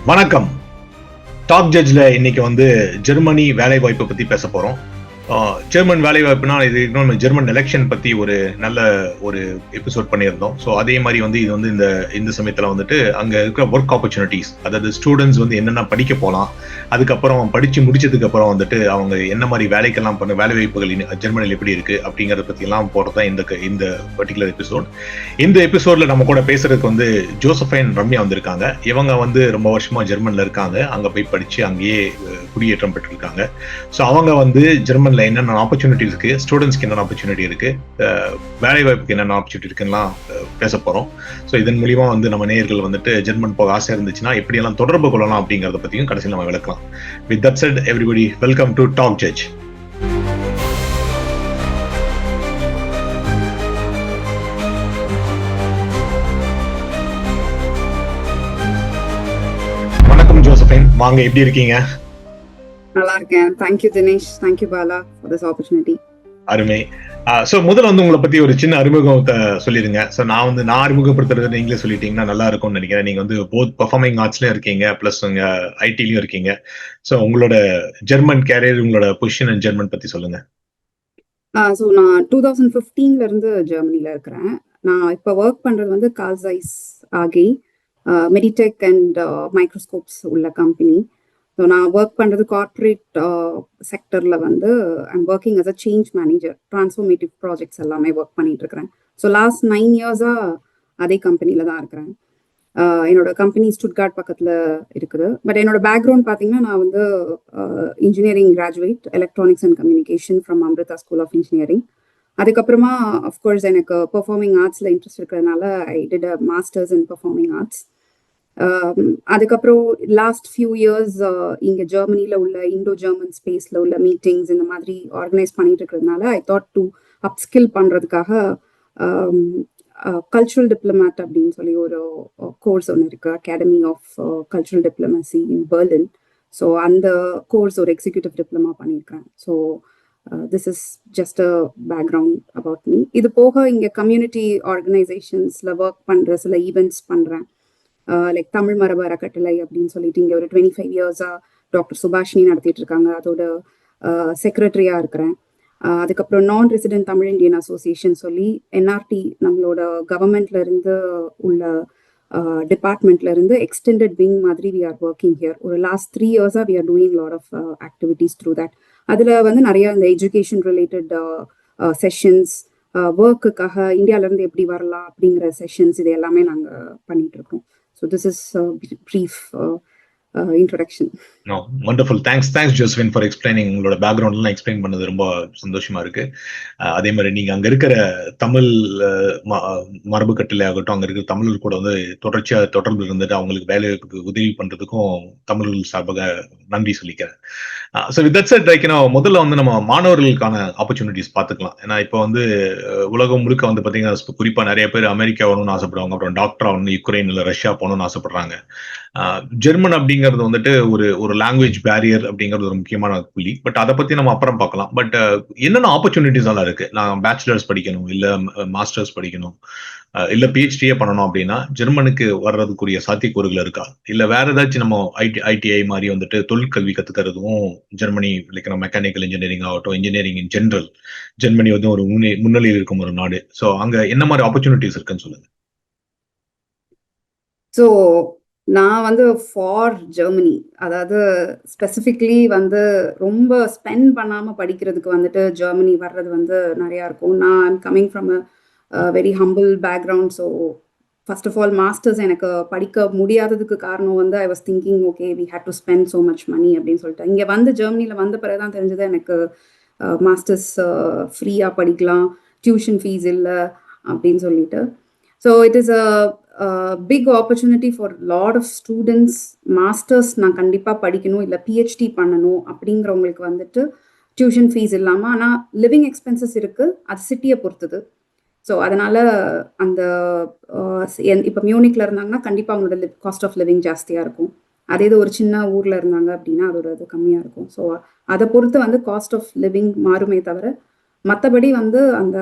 வணக்கம். டாக் ஜட்ஜ்ல இன்னைக்கு வந்து ஜெர்மனி வேலை வாய்ப்பை பத்தி பேச போறோம். ஜெர்மன் வேலை வாய்ப்புனா இது இன்னொன்று ஜெர்மன் எலெக்ஷன் பத்தி ஒரு நல்ல ஒரு எபிசோட் பண்ணியிருந்தோம். ஸோ அதே மாதிரி வந்து இது வந்து இந்த சமயத்தில் வந்துட்டு அங்கே இருக்கிற ஒர்க் ஆப்பர்ச்சுனிட்டிஸ், அதாவது ஸ்டூடெண்ட்ஸ் வந்து என்னென்ன படிக்க போகலாம், அதுக்கப்புறம் படிச்சு முடிச்சதுக்கு அப்புறம் வந்துட்டு அவங்க என்ன மாதிரி வேலைக்கெல்லாம் வேலை வாய்ப்புகள் ஜெர்மனியில் எப்படி இருக்கு அப்படிங்கறத பத்தி எல்லாம் போறதா இந்த பர்டிகுலர் எபிசோட். இந்த எபிசோட்ல நம்ம கூட பேசுறதுக்கு வந்து ஜோசஃபைன் ரம்யா வந்திருக்காங்க. இவங்க வந்து ரொம்ப வருஷமா ஜெர்மன்ல இருக்காங்க. அங்க போய் படிச்சு அங்கேயே குடியேற்றம் பெற்றிருக்காங்க. ஸோ அவங்க வந்து ஜெர்மன்ல என்னென்ன ஆப்பர்ச்சுனிட்டிஸ் இருக்கு, ஸ்டூடெண்ட்ஸ்க்கு என்னென்ன ஆப்பர்ச்சுனிட்டி இருக்கு, வேலை வாய்ப்புக்கு என்னென்ன ஆப்பர்ச்சுனிட்டி இருக்குலாம் பேச போறோம். ஸோ இதன் மூலியமா வந்து நம்ம நேயர்கள் வந்துட்டு ஜெர்மன் போக ஆசை இருந்துச்சுன்னா எப்படி எல்லாம் தொடர்பு கொள்ளலாம் அப்படிங்கறத பத்தியும் கடைசியில் நம்ம விளக்கலாம். With that said, everybody, welcome to Talk Judge. வணக்கம் ஜோசஃபைன், வாங்க, எப்படி இருக்கீங்க? நல்லா இருக்கேன். Thank you Dinesh, thank you Bala for this opportunity. அருமை. சோ முதல்ல வந்து உங்களை பத்தி ஒரு சின்ன அறிமுகத்தை சொல்லிருங்க. சோ நான் அறிமுகப்படுத்துறது நீங்களே சொல்லிட்டீங்கன்னா நல்லா இருக்கும்னு நினைக்கிறேன். நீங்க வந்து போத் பெர்ஃபார்மிங் ஆர்ட்ஸ்லயும் இருக்கீங்க, பிளஸ் உங்க ஐடிலயும் இருக்கீங்க. சோ உங்களோட ஜெர்மன் கேரியர், உங்களோட பொசிஷன் இன் ஜெர்மன் பத்தி சொல்லுங்க. ஸோ நான் 2015ல இருந்து ஜெர்மனில இருக்கிறேன். நான் இப்போ ஒர்க் பண்றது வந்து கால் ஜைஸ் ஆகி மெடிடெக் அண்ட் மைக்ரோஸ்கோப்ஸ் உள்ள கம்பெனி. ஸோ நான் ஒர்க் பண்ணுறது கார்ப்பரேட் செக்டரில் வந்து I'm working as a change manager. Transformative projects எல்லாமே ஒர்க் பண்ணிட்டு இருக்கிறேன். ஸோ லாஸ்ட் 9 இயர்ஸாக அதே கம்பெனியில் தான் இருக்கிறேன். என்னோட கம்பெனி ஸ்டுட்கார்ட் பக்கத்தில் இருக்குது. பட் என்னோட பேக்ரவுண்ட் பார்த்தீங்கன்னா, நான் வந்து engineering graduate, electronics and communication from Amrita school of engineering. அதுக்கப்புறமா அஃப்கோர்ஸ் எனக்கு பெர்ஃபார்மிங் ஆர்ட்ஸில் இன்ட்ரெஸ்ட் இருக்கிறதுனால I did a masters in performing arts. அதுக்கப்புறம் லாஸ்ட் ஃபியூ இயர்ஸ் இங்கே ஜெர்மனியில் உள்ள இண்டோ ஜெர்மன் ஸ்பேஸில் உள்ள மீட்டிங்ஸ் இந்த மாதிரி ஆர்கனைஸ் பண்ணிட்டு இருக்கிறதுனால ஐ தாட் டு அப்ஸ்கில் பண்ணுறதுக்காக கல்ச்சுரல் டிப்ளமேட் அப்படின்னு சொல்லி ஒரு கோர்ஸ் ஒன்று இருக்குது, academy of cultural diplomacy in Berlin. So அந்த கோர்ஸ் ஒரு எக்ஸிக்யூட்டிவ் டிப்ளமா பண்ணியிருக்கேன். So this is just a background about me. இது போக இங்கே கம்யூனிட்டி ஆர்கனைசேஷன்ஸில் ஒர்க் பண்ணுற சில ஈவெண்ட்ஸ் பண்ணுறேன். லைக் தமிழ் மரபு அறக்கட்டளை அப்படின்னு சொல்லிட்டு இங்கே ஒரு 25 இயர்ஸாக டாக்டர் சுபாஷினி நடத்திட்டு இருக்காங்க. அதோட செக்ரட்டரியாக இருக்கிறேன். அதுக்கப்புறம் நான் ரெசிடென்ட் தமிழ் இந்தியன் அசோசியேஷன் சொல்லி என்ஆர்டி நம்மளோட கவர்மெண்ட்ல இருந்து உள்ள டிபார்ட்மெண்ட்ல இருந்து எக்ஸ்டெண்டட் விங் மாதிரி வி ஆர் ஒர்க்கிங் ஹியர். ஒரு லாஸ்ட் 3 இயர்ஸாக we are doing lot of activities through that. அதில் வந்து நிறைய இந்த எஜுகேஷன் ரிலேட்டட் செஷன்ஸ், ஒர்க்குக்காக இந்தியாவிலேருந்து எப்படி வரலாம் அப்படிங்கிற செஷன்ஸ், இது எல்லாமே நாங்கள் பண்ணிட்டு இருக்கோம். So this is a brief introduction. No, wonderful. Thanks Josephine for explaining. உங்களோட பேக்ரவுண்ட்லாம் எக்ஸ்பிளைன் பண்ணது ரொம்ப சந்தோஷமா இருக்கு. அதே மாதிரி நீங்க அங்க இருக்கிற தமிழ் மரபு கட்டளை ஆகட்டும், அங்க இருக்கிற தமிழர் கூட வந்து தொடர்ச்சியா தொடர்பு இருந்துட்டு அவங்களுக்கு வேலைக்கு உதவி பண்றதுக்கும் தமிழர்கள் சார்பாக நன்றி சொல்லிக்கிறேன். So with that set, like முதல்ல வந்து நம்ம மாணவர்களுக்கான ஆப்பர்ச்சுனிட்டிஸ் பார்த்துக்கலாம். ஏன்னா இப்போ வந்து உலகம் முழுக்க வந்து பார்த்தீங்கன்னா, குறிப்பா நிறைய பேர் அமெரிக்கா வரணும்னு ஆசைப்படுவாங்க, அப்புறம் டாக்டர் ஆகணும், யுக்ரைன் இல்லை ரஷ்யா போகணும்னு ஆசைப்படுறாங்க. ஜெர்மன் அப்படிங்கிறது வந்துட்டு ஒரு லாங்குவேஜ் பேரியர் அப்படிங்கிறது ஒரு முக்கியமான புள்ளி. பட் அதை பத்தி நம்ம அப்புறம் பார்க்கலாம். பட் என்னென்ன ஆப்பர்ச்சுனிட்டிஸ் எல்லாம் இருக்கு? நான் பேச்சுலர்ஸ் படிக்கணும், இல்ல மாஸ்டர்ஸ் படிக்கணும், இல்ல பிஹெச்டியே பண்ணணும் அப்படின்னா ஜெர்மனுக்கு வர்றதுக்குரிய சாத்தியக்கூறுகள் இருக்கா? இல்ல வேற ஏதாச்சும் நம்ம ஐடிஐ மாதிரி வந்துட்டு தொழிற்கல்வி கத்துக்கிறதும் ஜெர்மனி, லைக் மெக்கானிக்கல் இன்ஜினியரிங் ஆகட்டும், இன்ஜினியரிங் இன் ஜென்ரல், ஜெர்மனி வந்து ஒரு முன்னிலையில் இருக்கும் ஒரு நாடு. ஸோ அங்க என்ன மாதிரி ஆப்பர்ச்சுனிட்டிஸ் இருக்குன்னு சொல்லுங்க. ஸோ நான் வந்து ஃபார் ஜெர்மனி, அதாவது ஸ்பெசிஃபிக்லி வந்து ரொம்ப ஸ்பெண்ட் பண்ணாமல் படிக்கிறதுக்கு வந்துட்டு ஜெர்மனி வர்றது வந்து நிறையா இருக்கும். நான் I'm coming from a very humble background. So first of all masters எனக்கு படிக்க முடியாததுக்கு காரணம் வந்து I was thinking okay we had to spend so much money அப்படின்னு சொல்லிட்டு. இங்கே வந்து ஜெர்மனியில் வந்த பிறகு தான் தெரிஞ்சது எனக்கு மாஸ்டர்ஸ் ஃப்ரீயாக படிக்கலாம், டியூஷன் ஃபீஸ் இல்லை அப்படின்னு சொல்லிட்டு. So it is a big opportunity for lot of students. Masters நான் கண்டிப்பாக படிக்கணும், இல்லை பிஹெச்டி பண்ணணும் அப்படிங்கிறவங்களுக்கு வந்துட்டு டியூஷன் ஃபீஸ் இல்லாமல், ஆனால் லிவிங் எக்ஸ்பென்சஸ் இருக்குது, அது சிட்டியை பொறுத்தது. ஸோ அதனால் அந்த இப்போ மியூனிக்கில் இருந்தாங்கன்னா கண்டிப்பாக அவங்களோட காஸ்ட் ஆஃப் லிவிங் ஜாஸ்தியாக இருக்கும். அதே இது ஒரு சின்ன ஊரில் இருந்தாங்க அப்படின்னா அதோட இது கம்மியாக இருக்கும். ஸோ அதை பொறுத்து வந்து காஸ்ட் ஆஃப் லிவிங் மாறுமே தவிர மற்றபடி வந்து அந்த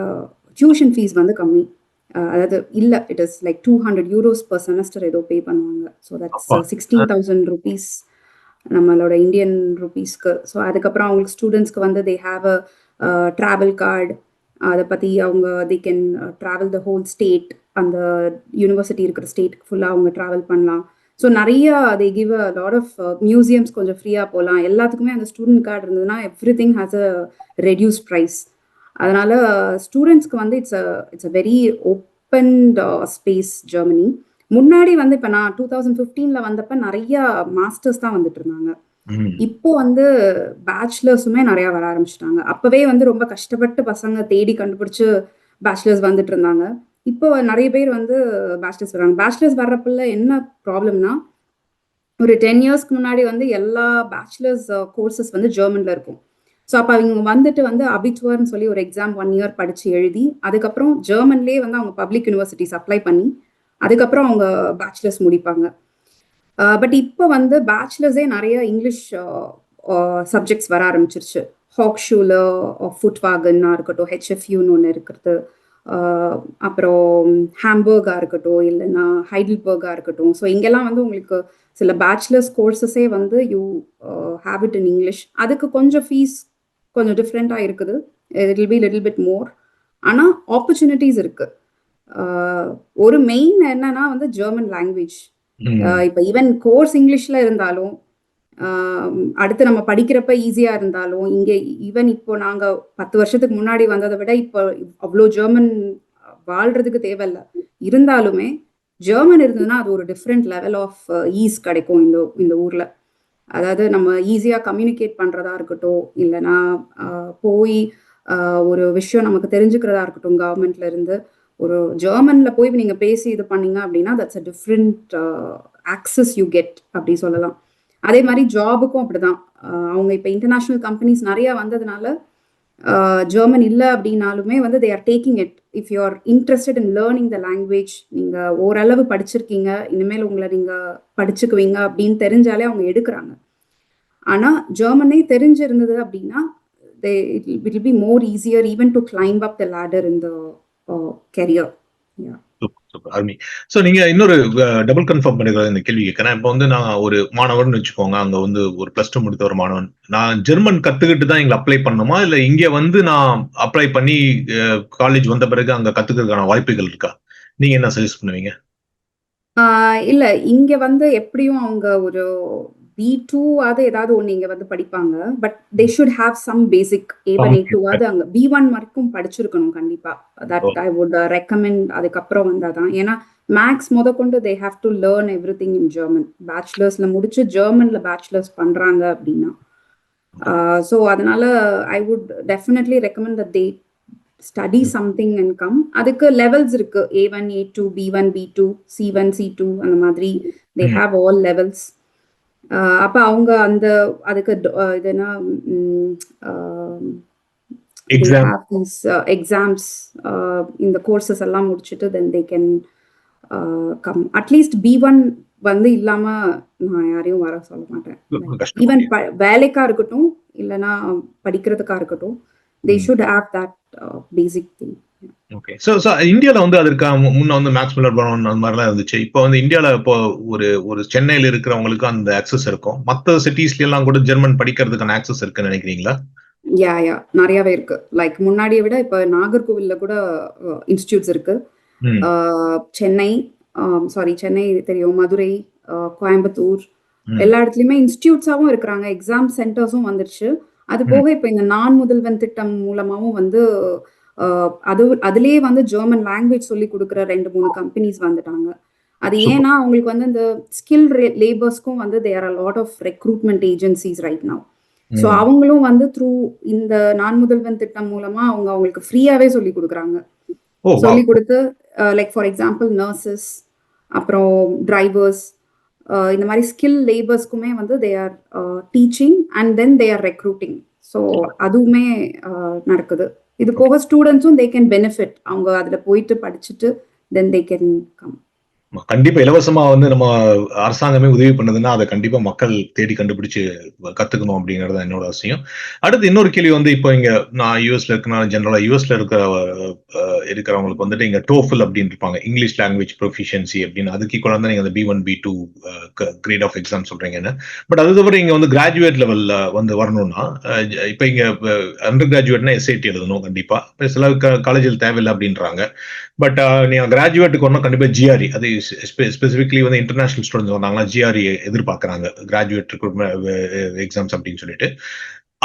டியூஷன் ஃபீஸ் வந்து கம்மி. So that is the big opportunity for lot of students. அதாவது இல்ல, it is like 200 euros per semester ஏதோ பே பண்ணுவாங்க. ஸோ தட்ஸ் அப்பா 16,000 rupees நம்மளோட இந்தியன் ருபீஸ்க்கு. ஸோ அதுக்கப்புறம் அவங்களுக்கு ஸ்டூடெண்ட்ஸ்க்கு வந்து they have a travel card. அதை பற்றி அவங்க they can travel the whole state, அந்த யூனிவர்சிட்டி இருக்கிற ஸ்டேட்டுக்கு ஃபுல்லாக அவங்க ட்ராவல் பண்ணலாம். ஸோ நிறைய they give a lot of museums கொஞ்சம் ஃப்ரீயாக போகலாம். எல்லாத்துக்குமே அந்த ஸ்டூடெண்ட் கார்டு இருந்ததுன்னா every thing has a reduce price. அதனால ஸ்டூடெண்ட்ஸ்க்கு வந்து it's a very open space Germany. முன்னாடி வந்து இப்போ நான் 2015 வந்தப்ப நிறைய மாஸ்டர்ஸ் தான் வந்துட்டு இருந்தாங்க. இப்போ வந்து பேச்சுலர்ஸுமே நிறைய வர ஆரம்பிச்சிட்டாங்க. அப்பவே வந்து ரொம்ப கஷ்டப்பட்டு பசங்க தேடி கண்டுபிடிச்சு பேச்சுலர்ஸ் வந்துட்டு இருந்தாங்க. இப்போ நிறைய பேர் வந்து பேச்சுலர்ஸ் வராங்க. பேச்சுலர்ஸ் வர்றப்பல என்ன ப்ராப்ளம்னா, ஒரு 10 இயர்ஸ்க்கு முன்னாடி வந்து எல்லா பேச்சுலர்ஸ் கோர்சஸ் வந்து ஜெர்மன்ல இருக்கும். ஸோ அப்போ அவங்க வந்துட்டு வந்து அபிச்சுவர்னு சொல்லி ஒரு எக்ஸாம் 1 இயர் படிச்சு எழுதி, அதுக்கப்புறம் ஜெர்மன்லேயே வந்து அவங்க பப்ளிக் யூனிவர்சிட்டிஸ் அப்ளை பண்ணி, அதுக்கப்புறம் அவங்க பேச்சுலர்ஸ் முடிப்பாங்க. பட் இப்போ வந்து பேச்சுலர்ஸே நிறைய இங்கிலீஷ் சப்ஜெக்ட்ஸ் வர ஆரம்பிச்சிருச்சு. ஹாக்ஷூல ஃபுட்வாகன்னா இருக்கட்டும், ஹெச்எஃப்யூன்னு ஒன்று இருக்கிறது, அப்புறம் ஹாம்பர்கா இருக்கட்டும், இல்லைன்னா ஹைடல்பர்கா இருக்கட்டும். ஸோ இங்கெல்லாம் வந்து உங்களுக்கு சில பேச்சுலர்ஸ் கோர்சஸே வந்து you have it in English. அதுக்கு கொஞ்சம் ஃபீஸ் கொஞ்சம் டிஃப்ரெண்ட்டாக இருக்குது. It will be little bit more. ஆனால் ஆப்பர்ச்சுனிட்டிஸ் இருக்கு. ஒரு மெயின் என்னன்னா வந்து ஜெர்மன் லாங்குவேஜ். இப்போ ஈவன் கோர்ஸ் இங்கிலீஷ்ல இருந்தாலும், அடுத்து நம்ம படிக்கிறப்ப ஈஸியா இருந்தாலும், இங்கே ஈவன் இப்போ நாங்க 10 வருஷத்துக்கு முன்னாடி வந்ததை விட இப்போ அவ்வளோ ஜெர்மன் வாழ்றதுக்கு தேவையில்லை. இருந்தாலுமே ஜெர்மன் இருந்ததுன்னா அது ஒரு டிஃப்ரெண்ட் லெவல் ஆஃப் ஈஸ் கிடைக்கும் இந்த ஊர்ல. அதாவது நம்ம ஈஸியா கம்யூனிகேட் பண்றதா இருக்கட்டும், இல்லைன்னா போய் ஒரு விஷயம் நமக்கு தெரிஞ்சுக்கிறதா இருக்கட்டும், கவர்மெண்ட்ல இருந்து ஒரு ஜெர்மன்ல போய் நீங்க பேசி இது பண்ணீங்க அப்படின்னா that's a different access you get அப்படி சொல்லலாம். அதே மாதிரி ஜாபுக்கும் அப்படிதான். அவங்க இப்போ இன்டர்நேஷனல் கம்பெனிஸ் நிறைய வந்ததுனால ஜெர்மன் இல்லை அப்படின்னாலுமே வந்து தே are taking it. If you are interested in learning the language, நீங்க ஓரளவு படிச்சிருக்கீங்க, இனிமேல் உங்களை நீங்க படிச்சுக்குவீங்க அப்படின்னு தெரிஞ்சாலே அவங்க எடுக்கிறாங்க. ஆனா ஜெர்மனே தெரிஞ்சிருந்தது அப்படின்னா it will be more easier even to climb up the ladder in the career. Yeah. Super அருமை. ஸோ நீங்க இன்னொரு டபுள் கன்ஃபார்ம் பண்ணிக்கிறது இந்த கேள்வி கேட்கறேன். இப்போ வந்து நான் ஒரு மாணவர்னு வச்சுக்கோங்க, அங்க வந்து ஒரு +2 முடித்த ஒரு மாணவன். நான் ஜெர்மன் கத்துக்கிட்டு தான் இங்க அப்ளை பண்ணணுமா, இல்ல இங்க வந்து நான் அப்ளை பண்ணி காலேஜ் வந்த பிறகு அங்க கத்துக்கிறதுக்கான வாய்ப்புகள் இருக்கா? நீங்க என்ன சஜஸ்ட் பண்ணுவீங்க? இல்ல, இங்க வந்து எப்படியும் அவங்க ஒரு B2 ஆவது ஏதாவது ஒண்ணு இங்க வந்து படிப்பாங்க. But they should have some basic A1 A2 ஆவது அங்க B1 வரைக்கும் படிச்சிருக்கணும் கண்டிப்பா. That I would recommend. அதுக்கப்புறம் வந்தாதான், ஏன்னா மேக்ஸ் முதற்கொண்டு they have to learn everything in German. பேச்சுலர்ஸ்ல முடிச்சு ஜெர்மன்ல பேச்சுலர்ஸ் பண்றாங்க அப்படின்னா. ஸோ அதனால I would definitely recommend that they study something and come. அதுக்கு லெவல்ஸ் இருக்கு. A1 A2 B1 B2 C1 C2 அந்த மாதிரி தே ஹேவ் ஆல் லெவல்ஸ். அப்ப அவங்க அந்த அதுக்கு இது என்ன எக்ஸாம்ஸ் இந்த கோர்சஸ் எல்லாம் முடிச்சுட்டு then they can come. At least B1 வந்து இல்லாம நான் யாரையும் வர சொல்ல மாட்டேன். ஈவன் வேலைக்கா இருக்கட்டும், இல்லைன்னா படிக்கிறதுக்கா இருக்கட்டும், they should have that basic thing. Okay. So இந்தியால வந்து அதற்கு முன்ன வந்து மேக்ஸ் மில்லர் ப்ரவுன் அந்த மாதிரிலாம் இருந்துச்சு. இப்போ வந்து இந்தியால இப்போ ஒரு சென்னையில இருக்கிறவங்களுக்கு அந்த ஆக்சஸ் இருக்கும். மத்த சிட்டிஸ்ல எல்லாம் கூட ஜெர்மன் படிக்கிறதுக்கான ஆக்சஸ் இருக்குன்னு நினைக்கிறீங்களா? யா நிறையவே இருக்கு. லைக் முன்னாடியை விட இப்ப நாகர்கோவில்ல கூட இன்ஸ்டிடியூட்ஸ் இருக்கு. சென்னை தெரியும், மதுரை, கோயம்புத்தூர், எல்லா இடத்துலயுமே இன்ஸ்டிடியூட்ஸாவும் இருக்கிறாங்க. எக்ஸாம் சென்டர்ஸும் வந்துருச்சு. அது போக இப்ப இந்த நான் முதல்வன் திட்டம் மூலமாவும் வந்து அதுலயே வந்து ஜெர்மன் லாங்குவேஜ் சொல்லி கொடுக்குற 2-3 கம்பெனிஸ் வந்துட்டாங்க. அது ஏன்னா அவங்களுக்கு வந்து இந்த ஸ்கில் லேபர்ஸ்க்கும் வந்து there are lot of recruitment agencies right now. So அவங்களும் வந்து த்ரூ இந்த நான் முதல்வன் திட்டம் மூலமா அவங்களுக்கு ஃப்ரீயாவே சொல்லி கொடுக்குறாங்க. சொல்லி கொடுத்து லைக் ஃபார் எக்ஸாம்பிள் நர்சஸ், அப்புறம் டிரைவர்ஸ், இந்த மாதிரி ஸ்கில் லேபர்ஸ்க்குமே வந்து they are teaching and then they are recruiting. So அதுவுமே நடக்குது. இது போக ஸ்டூடெண்ட்ஸும் தே கேன் பெனிஃபிட். அவங்க அதில் போயிட்டு படிச்சுட்டு தென் தே கேன் கம். கண்டிப்பா இலவசமா வந்து நம்ம அரசாங்கமே உதவி பண்ணுதுன்னா, அத கண்டிப்பா மக்கள் தேடி கண்டுபிடிச்சு கத்துக்கணும் அப்படிங்கிறது தான் என்னோட அவசியம். அடுத்து இன்னொரு கேள்வி வந்து இப்போ இங்க நான் யுஎஸ்ல இருக்கனால ஜெனரலா யுஎஸ்ல இருக்கிறவங்களுக்கு வந்துட்டு இங்க டோஃபல் அப்படின்னு இருப்பாங்க. இங்கிலீஷ் லாங்குவேஜ் ப்ரொஃபிஷியன்சி அப்படின்னு அதுக்கு ஈக்குவலா தான் நீங்க அந்த B1, B2 grade of exam சொல்றீங்கன்னு. பட் அது தவிர இங்க வந்து கிராஜுவேட் லெவல்ல வந்து வரணும்னா, இப்ப இங்க அண்டர் கிராஜுவேட்னா எஸ்ஏடி எழுதணும் கண்டிப்பா. இப்ப சில காலேஜில் தேவையில்லை அப்படின்றாங்க. பட் நீங்க கிராஜுவேட்டுக்கு வரணும் கண்டிப்பா ஜிஆர்இ அது ஸ்பெசிபிக்லி வந்து இன்டர்நேஷனல் ஸ்டூடெண்ட்ஸ் வந்தாங்கன்னா ஜிஆர்இ எதிர்பார்க்கறாங்க கிராஜுவேட் எக்ஸாம்ஸ் அப்படின்னு சொல்லிட்டு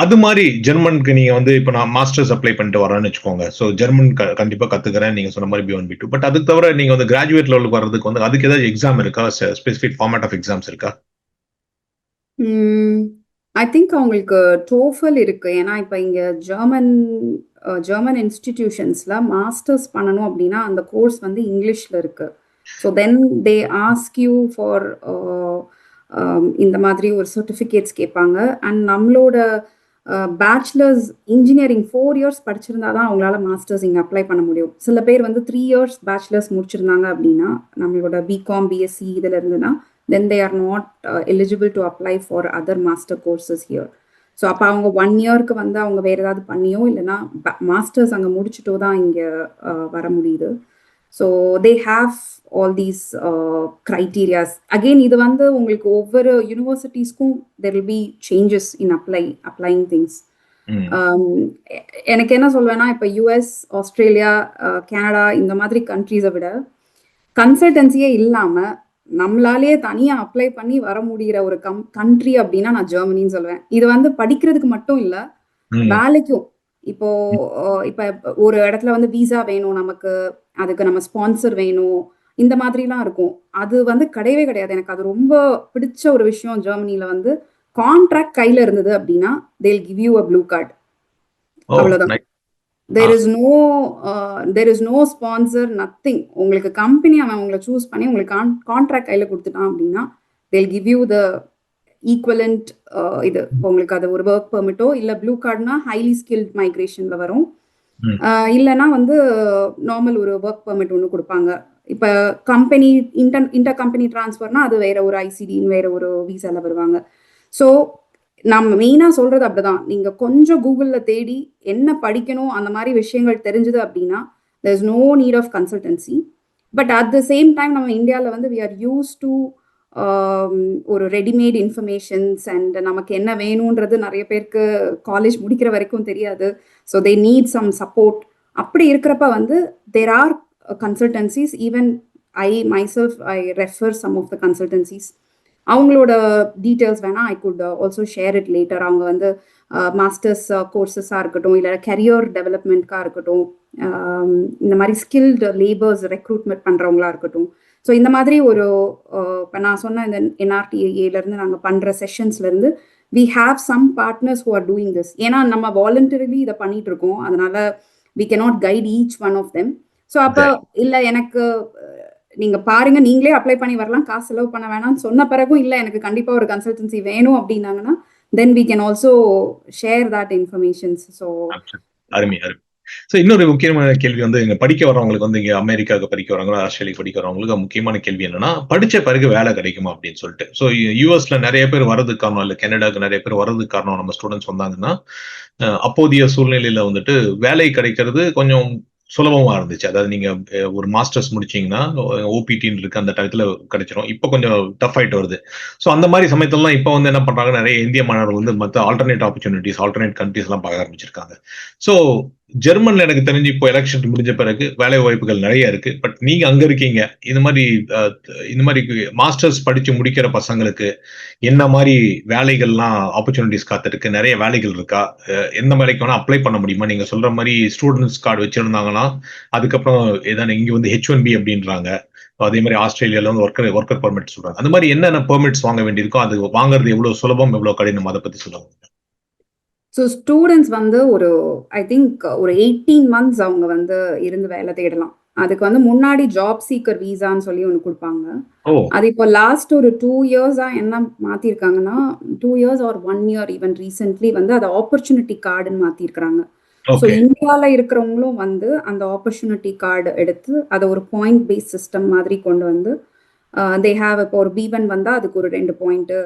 அது மாதிரி ஜெர்மனுக்கு நீங்க வந்து இப்ப நான் மாஸ்டர்ஸ் அப்ளை பண்ணிட்டு வரேன்னு வச்சுக்கோங்க. சோ ஜெர்மன் கண்டிப்பா கத்துக்கிறேன் நீங்க சொன்ன மாதிரி B1 B2 பட் அதுக்கு தவிர நீங்க வந்து கிராஜுவேட் லெவலுக்கு வர்றதுக்கு வந்து அதுக்கு ஏதாவது எக்ஸாம் இருக்கா? ஸ்பெசிபிக் ஃபார்மேட் ஆஃப் எக்ஸாம்ஸ் இருக்கா? ஐ திங்க் அவங்களுக்கு டோஃபல் இருக்கு. ஏன்னா இப்போ இங்க ஜெர்மன் இன்ஸ்டிடியூஷன்ஸ்ல மாஸ்டர்ஸ் பண்ணணும் அப்படின்னா அந்த கோர்ஸ் வந்து இங்கிலீஷ்ல இருக்கு. So then they ask you for இந்த மாதிரி ஒரு சர்டிஃபிகேட்ஸ் கேட்பாங்க. அண்ட் நம்மளோட பேச்சுலர்ஸ் இன்ஜினியரிங் 4 இயர்ஸ் படிச்சிருந்தா தான் அவங்களால மாஸ்டர்ஸ் இங்கே அப்ளை பண்ண முடியும். சில பேர் வந்து 3 இயர்ஸ் பேச்சுலர்ஸ் முடிச்சிருந்தாங்க அப்படின்னா நம்மளோட பிகாம் பிஎஸ்சி இதில் இருந்துன்னா then they are not eligible to apply for other master courses here. So அப்போ அவங்க 1 இயர்க்கு வந்து அவங்க வேற ஏதாவது பண்ணியோ இல்லைன்னா மாஸ்டர்ஸ் அங்கே முடிச்சுட்டோ தான் இங்கே வர முடியுது. So they have all these criterias. Again இது வந்து உங்களுக்கு ஒவ்வொரு யூனிவர்சிட்டிஸ்க்கும் there will be changes in applying things. எனக்கு என்ன சொல்வேன்னா இப்போ யூஎஸ், ஆஸ்திரேலியா, கனடா இந்த மாதிரி கண்ட்ரீஸை விட கன்சல்டன்சியே இல்லாமல் நம்மளாலேயே தனியா அப்ளை பண்ணி வர முடிகிற ஒரு கண்ட்ரி அப்படின்னா நான் ஜெர்மனின்னு சொல்லுவேன். இது வந்து படிக்கிறதுக்கு மட்டும் இல்ல, வேலைக்கும். இப்போ இப்ப ஒரு இடத்துல வந்து விசா வேணும் நமக்கு, அதுக்கு நம்ம ஸ்பான்சர் வேணும், இந்த மாதிரிலாம் இருக்கும். அது வந்து கிடையவே கிடையாது. எனக்கு அது ரொம்ப பிடிச்ச ஒரு விஷயம் ஜெர்மனில வந்து கான்ட்ராக்ட் கையில இருந்தது அப்படின்னா they'll give you a blue card. அவ்வளவுதான். there is no sponsor, nothing. உங்களுக்கு கம்பெனி அவன் உங்களை சூஸ் பண்ணி உங்களுக்கு கான்ட்ராக்ட் கையில கொடுத்துட்டான் அப்படின்னா they'll give you the equivalent இது உங்களுக்கு அது ஒரு ஒர்க் பெர்மிட்டோ இல்ல ப்ளூ கார்டுனா ஹைலி ஸ்கில்ட் மைக்ரேஷன்ல வரும், இல்லைன்னா வந்து நார்மல் ஒரு ஒர்க் பெர்மிட் ஒன்று கொடுப்பாங்க. இப்ப கம்பெனி இன்டர் கம்பெனி டிரான்ஸ்ஃபர்னா அது வேற ஒரு ஐசிடின்னு வேற ஒரு விசால வருவாங்க. ஸோ நம்ம மெயினா சொல்றது அப்படிதான். நீங்க கொஞ்சம் கூகுள்ல தேடி என்ன படிக்கணும் அந்த மாதிரி விஷயங்கள் தெரிஞ்சது அப்படின்னா there is no need of consultancy. But at the same time நம்ம இந்தியாவில் வந்து we are used to ஒரு ரெடிமேட் இன்ஃபர்மேஷன்ஸ் அண்ட் நமக்கு என்ன வேணும்ன்றது நிறைய பேருக்கு காலேஜ் முடிக்கிற வரைக்கும் தெரியாது. So they need some support. அப்படி இருக்கிறப்ப வந்து there are consultancies. Even I myself I refer some of the consultancies. அவங்களோட டீட்டெயில்ஸ் வேணால் I could also share it later. அவங்க வந்து மாஸ்டர்ஸ் கோர்சஸாக இருக்கட்டும், இல்லை கரியர் டெவலப்மெண்ட்காக இருக்கட்டும், இந்த மாதிரி ஸ்கில்டு லேபர்ஸ் ரெக்ரூட்மெண்ட் பண்ணுறவங்களா இருக்கட்டும். ஸோ இந்த மாதிரி ஒரு இப்போ நான் சொன்ன இந்த NRTAலேருந்து நாங்கள் பண்ணுற செஷன்ஸ்லேருந்து we have some partners who are doing this. ஏன்னா நம்ம வாலண்டரிலி இதை பண்ணிட்டு இருக்கோம், அதனால we cannot guide each one of them. So அப்போ இல்லை எனக்கு நீங்க பாருங்க நீங்களே அப்ளை பண்ணி வரலாம், காசு செலவு பண்ண வேணாம்னு சொன்ன பிறகும் இல்லை எனக்கு கண்டிப்பா ஒரு கன்சல்டன்சி வேணும் அப்படின்னாங்கன்னா then we can also share that information. So அருமை. ஸோ இன்னொரு முக்கியமான கேள்வி வந்து இங்க படிக்க வரவங்களுக்கு வந்து இங்க அமெரிக்காவுக்கு படிக்க வரவங்க, ஆஸ்திரேலியா படிக்க வரவங்களுக்கு முக்கியமான கேள்வி என்னன்னா படிச்ச பிறகு வேலை கிடைக்குமா அப்படின்னு சொல்லிட்டு. ஸோ யூஎஸ்ல நிறைய பேர் வர்றதுக்கு காரணம், இல்லை கனடாவுக்கு நிறைய பேர் வர்றதுக்கு காரணம் நம்ம ஸ்டூடெண்ட்ஸ் வந்தாங்கன்னா அப்போதைய சூழ்நிலையில வந்துட்டு வேலை கிடைக்கிறது கொஞ்சம் சுலபமா இருந்துச்சு. அதாவது நீங்க ஒரு மாஸ்டர்ஸ் முடிச்சீங்கன்னா ஓபிடின்னு இருக்கு, அந்த டயத்துல கிடைச்சிடும். இப்போ கொஞ்சம் டஃப் ஆயிட்டு வருது. ஸோ அந்த மாதிரி சமயத்துலலாம் இப்போ வந்து என்ன பண்றாங்க, நிறைய இந்திய மாணவர்கள் வந்து மற்ற ஆல்டர்னேட் ஆப்பர்ச்சுனிட்டிஸ், ஆல்டர்னேட் கண்ட்ரிஸ் எல்லாம் பார்க்க ஆரம்பிச்சிருக்காங்க. ஸோ ஜெர்மன்ல எனக்கு தெரிஞ்சு இப்போ எலெக்ஷன் முடிஞ்ச பிறகு வேலை வாய்ப்புகள் நிறைய இருக்கு. பட் நீங்க அங்க இருக்கீங்க, இந்த மாதிரி மாஸ்டர்ஸ் படிச்சு முடிக்கிற பசங்களுக்கு என்ன மாதிரி வேலைகள்லாம் ஆப்பர்ச்சுனிட்டிஸ் காத்திருக்கு, நிறைய வேலைகள் இருக்கா, எந்த வேலைக்கு வேணா அப்ளை பண்ண முடியுமா? நீங்க சொல்ற மாதிரி ஸ்டூடெண்ட்ஸ் கார்டு வச்சிருந்தாங்கன்னா அதுக்கப்புறம் ஏதாவது இங்க வந்து H1B அப்படின்றாங்க, அதே மாதிரி ஆஸ்திரேலியால வந்து ஒர்க்கர் பெர்மிட் சொல்றாங்க. அந்த மாதிரி என்னென்ன பெர்மிட்ஸ் வாங்க வேண்டியிருக்கோ அது வாங்குறது எவ்வளவு சுலபம், எவ்வளவு கடினம், அதை பத்தி சொல்லுவாங்க. ஸோ ஸ்டூடெண்ட்ஸ் வந்து ஒரு ஐ திங்க் ஒரு 18 months அவங்க வந்து இருந்து வேலை தேடலாம். அதுக்கு வந்து முன்னாடி ஜாப் சீக்கர் வீசான்னு சொல்லி ஒன்று கொடுப்பாங்க. அது இப்போ லாஸ்ட் ஒரு 2 years-ஆ என்ன மாத்திருக்காங்கன்னா 2 years or 1 year even recently வந்து அதை ஆப்பர்ச்சுனிட்டி கார்டுன்னு மாத்திருக்கிறாங்க. ஸோ இந்தியாவில் இருக்கிறவங்களும் வந்து அந்த ஆப்பர்ச்சுனிட்டி கார்டு எடுத்து அதை ஒரு பாயிண்ட் பேஸ் சிஸ்டம் மாதிரி கொண்டு வந்து தே ஹாவ் இப்போ ஒரு B1 வந்தால் அதுக்கு ஒரு 2 பாயிண்ட்டு,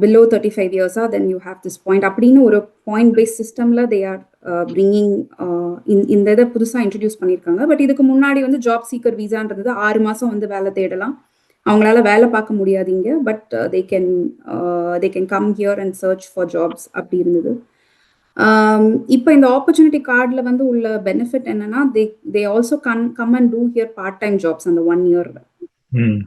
below 35 இயர்ஸா then you have this point அப்படின்னு ஒரு பாயிண்ட் பேஸ் சிஸ்டமில் தே ஆர் பிரிங்கிங் இந்த இதை புதுசாக இன்ட்ரடியூஸ் பண்ணியிருக்காங்க. பட் இதுக்கு முன்னாடி வந்து ஜாப் சீக்கர் வீசான்றது 6 மாதம் வந்து வேலை தேடலாம், அவங்களால வேலை பார்க்க முடியாது இங்கே, but they can come here and search for jobs அப்படி இருந்தது. இப்போ இந்த ஆப்பர்ச்சுனிட்டி கார்டில் வந்து உள்ள பெனிஃபிட் என்னன்னா they also come and do here part time jobs அந்த 1 இயர்ல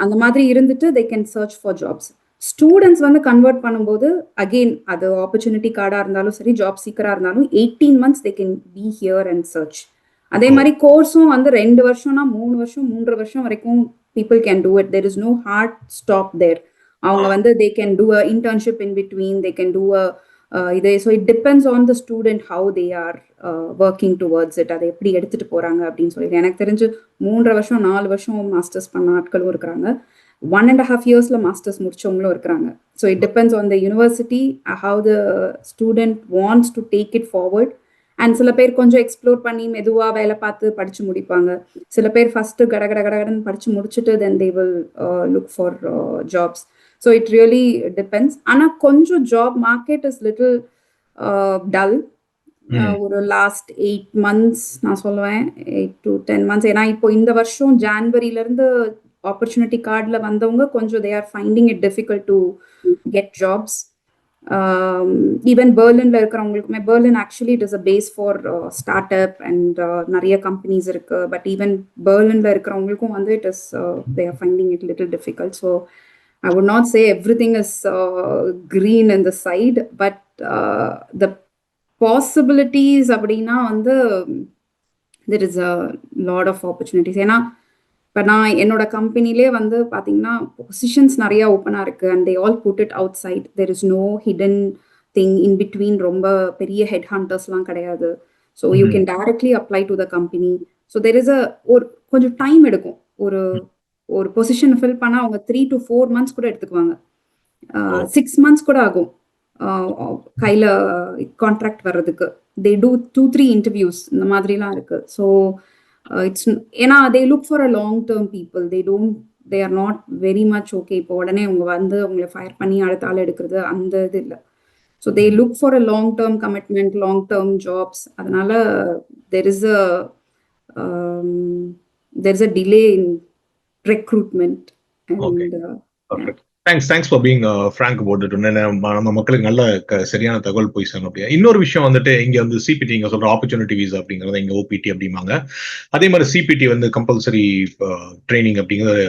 அந்த மாதிரி இருந்துட்டு they can search for jobs. Students வந்து கன்வெர்ட் பண்ணும்போது அகெயின் அது ஆப்பர்ச்சுனிட்டி கார்டாக இருந்தாலும் சரி, ஜாப் சீக்கராக இருந்தாலும் 18 months they can be here and search. அதே மாதிரி கோர்ஸும் வந்து 2 வருஷம்னா 3 வருஷம் 3.5 வருஷம் வரைக்கும் people can do it. There is no hard stop there. அவங்க வந்து they can do a internship in between, they can do a so it depends on the student how they are working towards it. அதை எப்படி எடுத்துட்டு போறாங்க அப்படின்னு சொல்லி எனக்கு தெரிஞ்சு 3.5 வருஷம் 4 வருஷம் மாஸ்டர்ஸ் பண்ண ஆட்களும் இருக்கிறாங்க, 1.5 yearsல மாஸ்டர்ஸ் முடிச்சவங்களும் இருக்கிறாங்க. So it depends on the university how the student wants to take it forward. And சில பேர் கொஞ்சம் எக்ஸ்ப்ளோர் பண்ணி மெதுவாக வேலை பார்த்து படிச்சு முடிப்பாங்க, சில பேர் ஃபர்ஸ்ட் கடகடன்னு படிச்சு முடிச்சுட்டு then they will look for jobs. So it really depends. ஆனால் கொஞ்சம் job market is little dull ஒரு லாஸ்ட் 8 months நான் சொல்லுவேன், 8 to 10 months. ஏன்னா இப்போ இந்த வருஷம் ஜான்வரியிலேருந்து ஆப்பர்ச்சுனிட்டி கார்டில் வந்தவங்க கொஞ்சம் they are finding it difficult to get jobs. Even பெர்லின்ல இருக்கிறவங்களுக்குமே, Berlin actually it is a base for start up and நிறைய கம்பெனிஸ் இருக்கு, பட் ஈவன் பெர்லின்ல இருக்கிறவங்களுக்கும் வந்து it is they are finding it little difficult. So I would not say everything is green in the side, but the possibilities அப்படின்னா வந்து there is a lot of opportunities. ஏன்னா இப்போ நான் என்னோட கம்பெனிலே வந்து பார்த்தீங்கன்னா பொசிஷன்ஸ் நிறையா ஓப்பனாக இருக்குது and they all put it outside. There is no hidden thing in between, ரொம்ப பெரிய ஹெட் ஹண்டர்ஸ்லாம் கிடையாது. So you can directly apply to the company. So there is ஒரு கொஞ்சம் டைம் எடுக்கும், ஒரு பொசிஷன் ஃபில் பண்ணால் அவங்க 3 to 4 months கூட எடுத்துக்குவாங்க, 6 months கூட ஆகும் கையில் கான்ட்ராக்ட் வர்றதுக்கு. தே டூ 2-3 interviews இந்த மாதிரிலாம் இருக்குது. ஸோ it's ஏன்னா they look for a long term people, they are not very much okay இப்போ உடனே அவங்க வந்து அவங்களை ஃபயர் பண்ணி அடுத்த ஆள் எடுக்கிறது அந்த இது இல்லை. So they look for a long term commitment, long term jobs. அதனால there is a delay in recruitment and okay. Perfect. Thanks for being frank about it. நம்ம மக்களுக்கு நல்ல சரியான தகவல் போய் சேரணும். அப்படியா இன்னொரு விஷயம் வந்துட்டு இங்க வந்து சிபிடி இங்க சொல்ற ஆப்பர்ச்சுனிட்டி வீசா அப்படிங்கறத இங்க ஓபிடி அப்படிம்பாங்க. அதே மாதிரி சிபிடி வந்து கம்பல்சரி ட்ரைனிங் அப்படிங்கிறது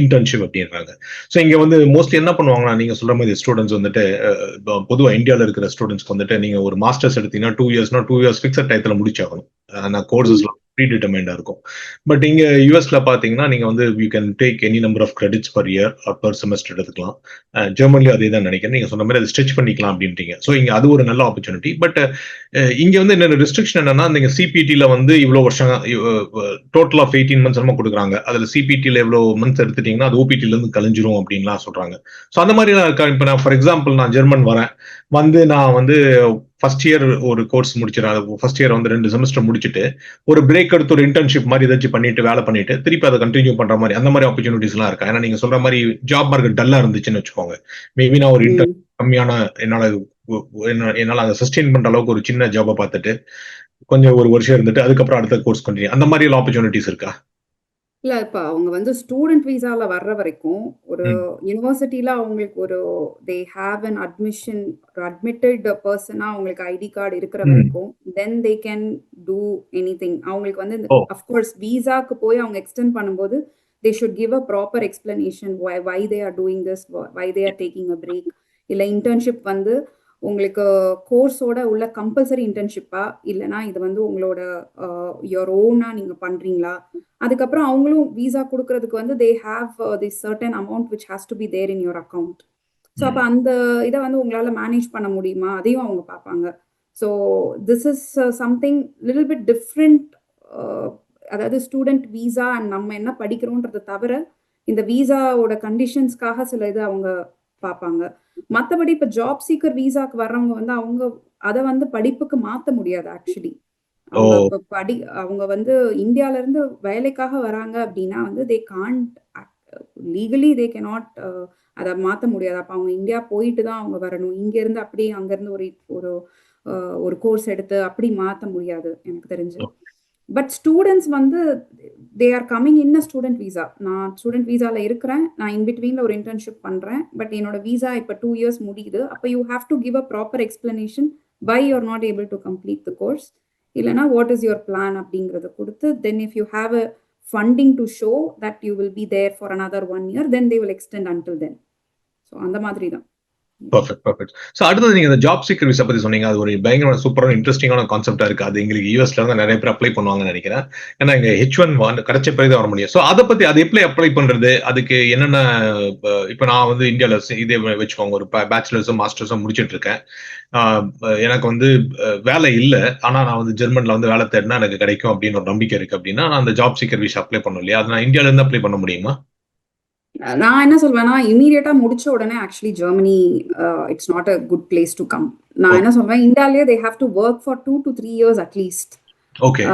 இன்டர்ன்ஷிப் அப்படின்றாங்க. ஸோ இங்க வந்து மோஸ்ட்லி என்ன பண்ணுவாங்கன்னா நீங்க சொல்ற மாதிரி ஸ்டூடெண்ட்ஸ் வந்துட்டு பொதுவாக இந்தியாவில் இருக்கிற ஸ்டூடெண்ட்ஸ்க்கு வந்துட்டு நீங்க ஒரு மாஸ்டர்ஸ் எடுத்தீங்கன்னா 2 years ஃபிக்ஸட் டயத்துல முடிச்சாகணும். நான் கோர்சஸ்லாம் ப்ரீடிட்டர்மைண்டா இருக்கும். பட் இங்க யூஎஸ்ல பாத்தீங்கன்னா நீங்க வந்து you can take any number of credits per year or per semester எடுத்துக்கலாம். ஜெர்மன்லயும் அதே தான் நினைக்கிறேன், நீங்க சொன்ன மாதிரி அதை ஸ்ட்ரெச் பண்ணிக்கலாம் அப்படின்றீங்க. ஸோ இங்க அது ஒரு நல்ல ஆப்பர்ச்சுனிட்டி. பட் இங்க வந்து என்ன ரெஸ்ட்ரிக்ஷன் என்னன்னா, நீங்க சிபிடில வந்து இவ்வளவு வருஷம் டோட்டல் ஆஃப் 18 months நம்ம கொடுக்குறாங்க, அதுல சிபிடில எவ்வளவு மந்த்ஸ் எடுத்துட்டீங்கன்னா அது ஓபிடில இருந்து கழிஞ்சிரும் அப்படின்லாம் சொல்றாங்க. ஸோ அந்த மாதிரி இருக்கா? இப்போ நான் ஃபார் எக்ஸாம்பிள் நான் ஜெர்மன் வரேன், நான் வந்து ஃபர்ஸ்ட் இயர் ஒரு கோர்ஸ் முடிச்சிடறேன், ஃபர்ஸ்ட் இயர் வந்து 2 செமஸ்டர் முடிச்சுட்டு ஒரு பிரேக் எடுத்து ஒரு இன்டர்ன்ஷிப் மாதிரி ஏதாச்சும் பண்ணிட்டு வேலை பண்ணிட்டு திருப்பி அதை கண்டினியூ பண்ற மாதிரி அந்த மாதிரி ஆப்பர்ச்சுனிட்டிஸ் எல்லாம் இருக்கா? ஏன்னா நீங்க சொல்ற மாதிரி ஜாப் மார்க்கெட் டல்லா இருந்துச்சுன்னு வச்சுக்கோங்க, மேபி நான் ஒரு இன்டர்ன் கம்மியான என்னால அதை சஸ்டெயின் பண்ற அளவுக்கு ஒரு சின்ன ஜாபை பார்த்துட்டு கொஞ்சம் ஒரு வருஷம் இருந்துட்டு அதுக்கப்புறம் அடுத்த கோர்ஸ் கண்டினியூ, அந்த மாதிரி ஆப்பர்ச்சுனிட்டிஸ் இருக்கா? இல்லை, இப்போ அவங்க வந்து ஸ்டூடெண்ட் வீசாவில் வர்ற வரைக்கும் ஒரு யூனிவர்சிட்டியில் அவங்களுக்கு ஒரு தே ஹாவ் அன் அட்மிஷன், ஒரு அட்மிட்டட் பர்சனாக அவங்களுக்கு ஐடி கார்டு இருக்கிற வரைக்கும் then they can do anything. அவங்களுக்கு வந்து அஃப்கோர்ஸ் வீசாக்கு போய் அவங்க எக்ஸ்டெண்ட் பண்ணும்போது they should give a proper explanation why they are doing this, why they are taking a break. இல்லை இன்டர்ன்ஷிப் வந்து உங்களுக்கு கோர்ஸோட உள்ள கம்பல்சரி இன்டர்ன்ஷிப்பா இல்லைனா இது வந்து உங்களோட யோர் ஓனா நீங்க பண்றீங்களா. அதுக்கப்புறம் அவங்களும் வீசா கொடுக்கறதுக்கு வந்து they have the certain amount which has to be there in your account. So அப்போ அந்த இதை வந்து உங்களால் மேனேஜ் பண்ண முடியுமா அதையும் அவங்க பார்ப்பாங்க. So this is something little bit different. அதாவது ஸ்டூடெண்ட் வீசா அண்ட் நம்ம என்ன படிக்கிறோன்றதை தவிர இந்த வீசாவோட கண்டிஷன்ஸ்க்காக சில இது அவங்க பார்ப்பாங்க. மற்றபடி இப்போ ஜாப் சீக்கர் வீசாக்கு வர்றவங்க வந்து அவங்க அதை வந்து படிப்புக்கு மாற்ற முடியாது. ஆக்சுவலி அவங்க வந்து இந்தியால இருந்து வேலைக்காக வராங்க அப்படின்னா வந்து தே காண்ட் லீகலி தே கேனாட் அதை மாற்ற முடியாது. அப்போ அவங்க இந்தியா போயிட்டு தான் அவங்க வரணும். இங்கேருந்து அப்படியே அங்கேருந்து ஒரு ஒரு ஒரு கோர்ஸ் எடுத்து அப்படி மாற்ற முடியாது எனக்கு தெரிஞ்சு. பட் ஸ்டூடெண்ட்ஸ் வந்து they are coming in a student visa. நான் ஸ்டூடெண்ட் வீசாவில் இருக்கிறேன், நான் இன்பிட்வீனில் ஒரு இன்டர்ன்ஷிப் பண்ணுறேன். பட் என்னோட வீசா இப்போ 2 years முடியுது. அப்போ you have to give a proper explanation why you are not able to complete the course. இல்லைனா what is your plan அப்படிங்கிறத கொடுத்து, then if you have a funding to show that you will be there for another 1 year, then they will extend until then. So அந்த மாதிரி தான். Perfect. So அடுத்தது நீங்க இந்த job seeker visa பத்தி சொன்னீங்க. அது ஒரு பயங்கர சூப்பரான இன்ட்ரெஸ்டிங்கான கான்செப்டா இருக்கு. அது எங்களுக்கு யூஎஸ்ல வந்து நிறைய பேர் அப்ளை பண்ணுவாங்கன்னு நினைக்கிறேன். ஏன்னா இங்க H1 கிடைச்ச பிறகு தான் வர முடியும். ஸோ அதை பத்தி அது எப்படி அப்ளை பண்றது, அதுக்கு என்னென்ன இப்போ நான் வந்து இந்தியாவில் இதே வச்சுக்கோங்க, ஒரு பேச்சுலர்ஸும் மாஸ்டர்ஸும் முடிச்சுட்டு இருக்கேன். எனக்கு வந்து வேலை இல்லை, ஆனா நான் வந்து ஜெர்மன்ல வந்து வேலை தேடினா எனக்கு கிடைக்கும் அப்படின்னு ஒரு நம்பிக்கை இருக்கு அப்படின்னா நான் அந்த ஜாப் சீக்கர் விசா அப்ளை பண்ணணும் இல்லையா? அது நான் இந்தியால இருந்து அப்ளை பண்ண முடியுமா? நான் என்ன சொல்வேன்னா, இமீடியட்டா முடிச்ச உடனே actually Germany it's not a good place to come. நான் என்ன சொல்வேன், இந்தியாலேயே they have to work for 2 to 3 years at least. Okay.